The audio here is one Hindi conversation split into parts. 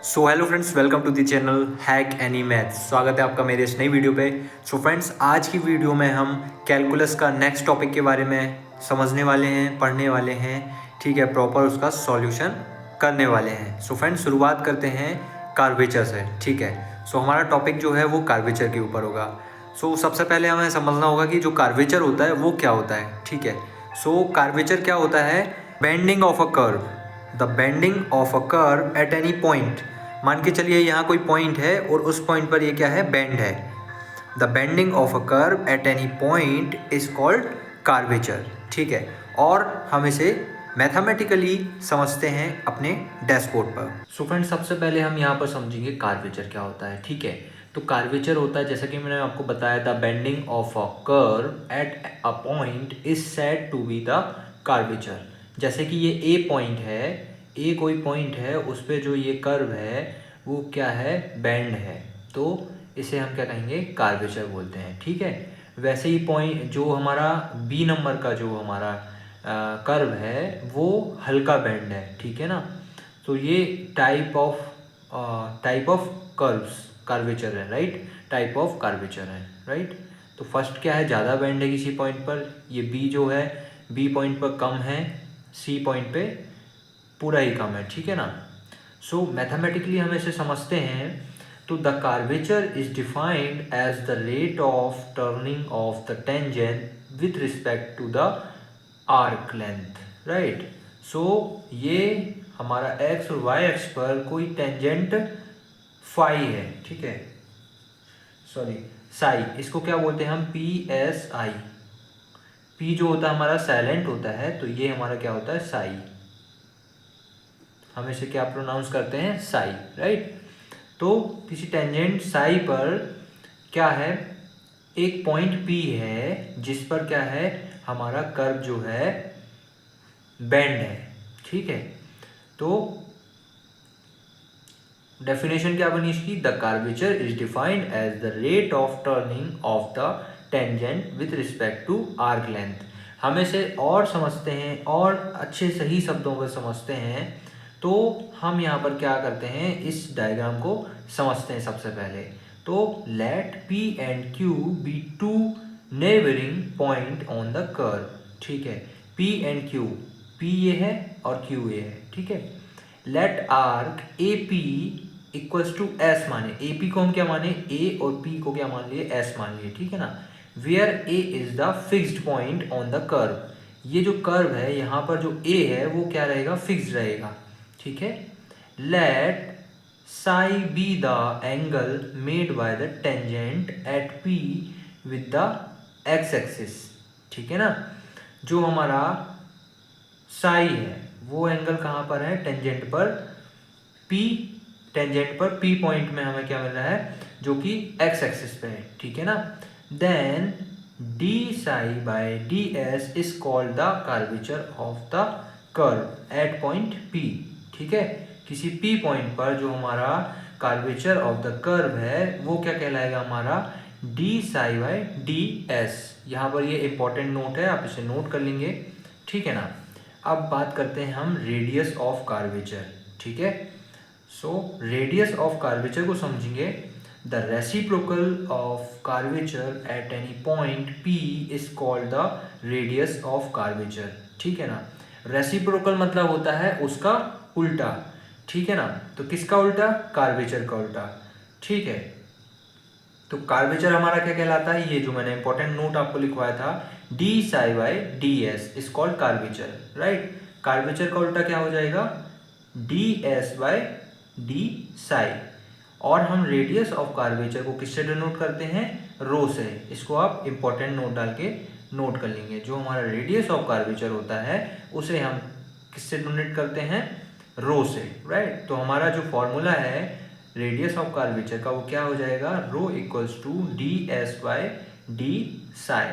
So hello friends, welcome to the channel hack any maths. स्वागत है आपका मेरे इस नई वीडियो पे। सो फ्रेंड्स, आज की वीडियो में हम कैलकुलस का नेक्स्ट टॉपिक के बारे में समझने वाले हैं, पढ़ने वाले हैं। ठीक है, प्रॉपर उसका सॉल्यूशन करने वाले हैं। सो फ्रेंड्स, शुरुआत करते हैं कार्वेचर से। ठीक है, सो हमारा टॉपिक जो है वो कार्वेचर के ऊपर होगा। सो सबसे पहले हमें समझना होगा कि जो कार्वेचर होता है वो क्या होता है। ठीक है, सो कार्वेचर क्या होता है? Bending of a curve, the bending of a curve at any point. मान के चलिए यहाँ कोई पॉइंट है और उस पॉइंट पर ये क्या है? बेंड है। The bending of a curve at any point is called curvature. ठीक है, और हम इसे मैथमेटिकली समझते हैं अपने डैशबोर्ड पर। सो फ्रेंड्स, सबसे पहले हम यहाँ पर समझेंगे कार्वेचर क्या होता है। ठीक है, तो कार्वेचर होता है, जैसा कि मैंने आपको बताया, the bending of a curve at a point is said to be the curvature. जैसे कि ये ए पॉइंट है, ए कोई पॉइंट है, उस पर जो ये कर्व है वो क्या है? बेंड है। तो इसे हम क्या कहेंगे? कार्वेचर बोलते हैं। ठीक है, वैसे ही पॉइंट जो हमारा बी नंबर का जो हमारा कर्व है वो हल्का बेंड है। ठीक है ना, तो ये टाइप ऑफ कर्व्स कार्वेचर है। राइट, टाइप ऑफ कार्वेचर है। राइट, तो फर्स्ट क्या है? ज़्यादा बेंड है किसी पॉइंट पर, ये बी जो है बी पॉइंट पर कम है, सी पॉइंट पे पूरा ही कम है। ठीक है ना, सो मैथमेटिकली हम इसे समझते हैं। तो the curvature is defined as the rate of turning of the tangent with respect to the arc length. Right, so ये हमारा एक्स और वाई एक्स पर कोई टेंजेंट फाई है। ठीक है, सॉरी साई, इसको क्या बोलते हैं हम? P S I. पी जो होता है हमारा साइलेंट होता है, तो ये हमारा क्या होता है? साई। हम इसे क्या प्रोनाउंस करते हैं? साई। राइट, तो किसी टेंजेंट साई पर क्या है? एक पॉइंट पी है जिस पर क्या है? हमारा कर्व जो है बेंड है। ठीक है, तो डेफिनेशन क्या बनी इसकी? The curvature is defined as the rate of turning of the tangent with respect to arc length. हम इसे और समझते हैं और अच्छे सही शब्दों में समझते हैं। तो हम यहाँ पर क्या करते हैं? इस डायग्राम को समझते हैं सबसे पहले। तो let P and Q be two neighbouring point on the curve. ठीक है, पी एंड क्यू, पी ये है और क्यू ये है। ठीक है, let arc A P equals to S माने। ए पी को हम क्या माने? ए, और पी को क्या मान लिए? एस मान लिए। ठीक है ना, where A is the fixed point on the curve. ये जो कर्व है यहाँ पर जो ए है वो क्या रहेगा? फिक्स्ड रहेगा। ठीक है, let psi be the angle made by the tangent at P with the X axis. ठीक है ना, जो हमारा साई है वो एंगल कहाँ पर है? टेंजेंट पर पी, टेंजेंट पर पी पॉइंट में हमें क्या मिल रहा है? जो कि एक्स एक्सिस पे है। ठीक है ना, then D psi by D S is called the curvature of the curve at point P. ठीक है, किसी पी पॉइंट पर जो हमारा कार्वेचर ऑफ द कर्व है वो क्या कहलाएगा? हमारा D psi by D S. यहाँ पर ये इंपॉर्टेंट नोट है, आप इसे नोट कर लेंगे। ठीक है ना, अब बात करते हैं हम रेडियस ऑफ कार्वेचर। ठीक है, सो रेडियस ऑफ कार्वेचर को समझेंगे। The reciprocal of curvature at any point P is called the radius of curvature. ठीक है ना, रेसिप्रोकल मतलब होता है उसका उल्टा। ठीक है ना, तो किसका उल्टा? कार्वेचर का उल्टा। ठीक है, तो कार्वेचर हमारा क्या कहलाता है? ये जो मैंने इंपॉर्टेंट नोट आपको लिखवाया था, D psi by D S is called curvature. Right, curvature का उल्टा क्या हो जाएगा? D S by D psi. और हम रेडियस ऑफ कार्वेचर को किससे डिनोट करते हैं? रो से। इसको आप इंपॉर्टेंट नोट डाल के नोट कर लेंगे। जो हमारा रेडियस ऑफ कार्वेचर होता है उसे हम किससे डिनोट करते हैं? रो से। राइट, तो हमारा जो फॉर्मूला है रेडियस ऑफ कार्वेचर का वो क्या हो जाएगा? Rho equals to d S by D psi.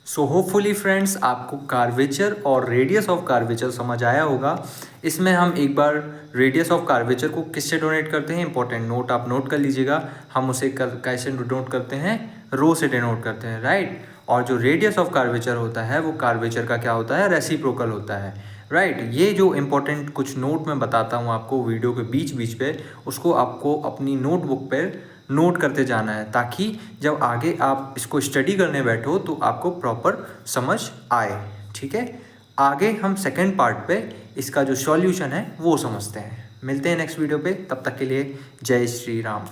So hopefully friends, आपको कार्वेचर और रेडियस ऑफ कार्वेचर समझ आया होगा। इसमें हम एक बार रेडियस ऑफ कार्वेचर को किससे डोनेट करते हैं? इंपॉर्टेंट नोट आप नोट कर लीजिएगा। हम उसे कैसे डिनोट करते हैं? रो से डिनोट करते हैं। राइट, और जो रेडियस ऑफ कार्वेचर होता है वो कार्वेचर का क्या होता है? रेसिप्रोकल होता है। राइट। ये जो इम्पोर्टेंट कुछ नोट मैं बताता हूँ आपको वीडियो के बीच बीच पे, उसको आपको अपनी नोटबुक पर नोट करते जाना है, ताकि जब आगे आप इसको स्टडी करने बैठो तो आपको प्रॉपर समझ आए। ठीक है, आगे हम सेकेंड पार्ट पे इसका जो सॉल्यूशन है वो समझते हैं। मिलते हैं नेक्स्ट वीडियो पे, तब तक के लिए जय श्री राम।